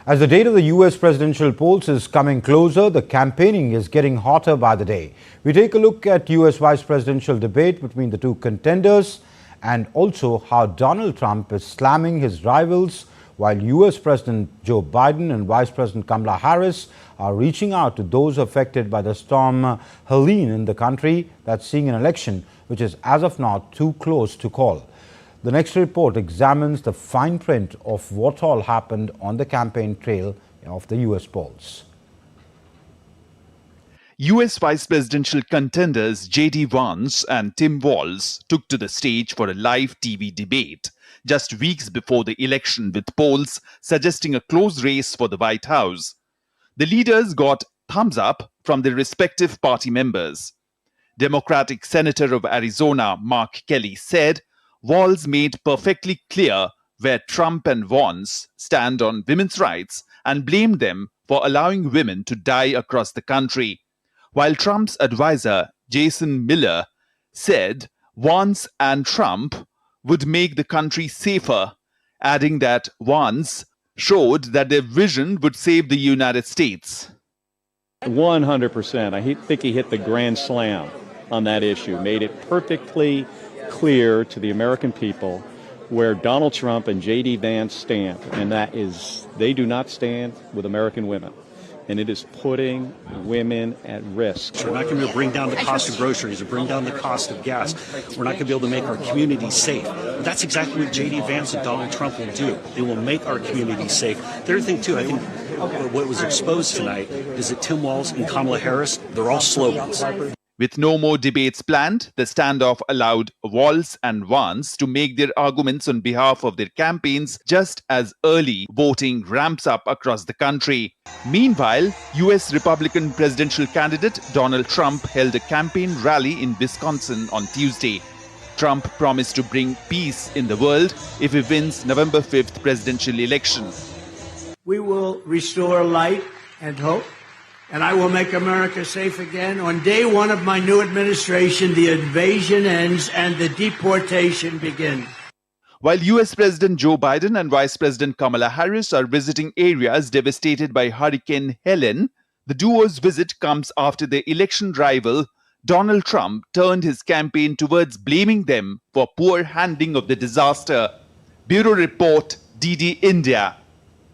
As the date of the US presidential polls is coming closer, the campaigning is getting hotter by the day. We take a look at US vice presidential debate between the two contenders and also how Donald Trump is slamming his rivals while US President Joe Biden and Vice President Kamala Harris are reaching out to those affected by the storm Helene in the country that's seeing an election which is as of now too close to call. The next report examines the fine print of what all happened on the campaign trail of the US polls. US vice presidential contenders J.D. Vance and Tim Walz took to the stage for a live TV debate just weeks before the election, with polls suggesting a close race for the White House. The leaders got thumbs up from their respective party members. Democratic Senator of Arizona Mark Kelly said Walz made perfectly clear where Trump and Vance stand on women's rights and blamed them for allowing women to die across the country, while Trump's advisor Jason Miller said Vance and Trump would make the country safer, adding that Vance showed that their vision would save the United States. 100%. I think he hit the grand slam on that issue, made it perfectly clear to the American people where Donald Trump and J.D. Vance stand, and that is they do not stand with American women, and it is putting women at risk. We're not going to be able to bring down the cost of groceries or bring down the cost of gas. We're not going to be able to make our communities safe. That's exactly what J.D. Vance and Donald Trump will do. They will make our communities safe. The other thing, too, I think what was exposed tonight is that Tim Walz and Kamala Harris, they're all slogans. With no more debates planned, the standoff allowed Walz and Vance to make their arguments on behalf of their campaigns just as early voting ramps up across the country. Meanwhile, US Republican presidential candidate Donald Trump held a campaign rally in Wisconsin on Tuesday. Trump promised to bring peace in the world if he wins November 5th presidential election. We will restore light and hope, and I will make America safe again. On day one of my new administration, the invasion ends and the deportation begins. While US President Joe Biden and Vice President Kamala Harris are visiting areas devastated by Hurricane Helene, the duo's visit comes after their election rival Donald Trump turned his campaign towards blaming them for poor handling of the disaster. Bureau Report, DD India.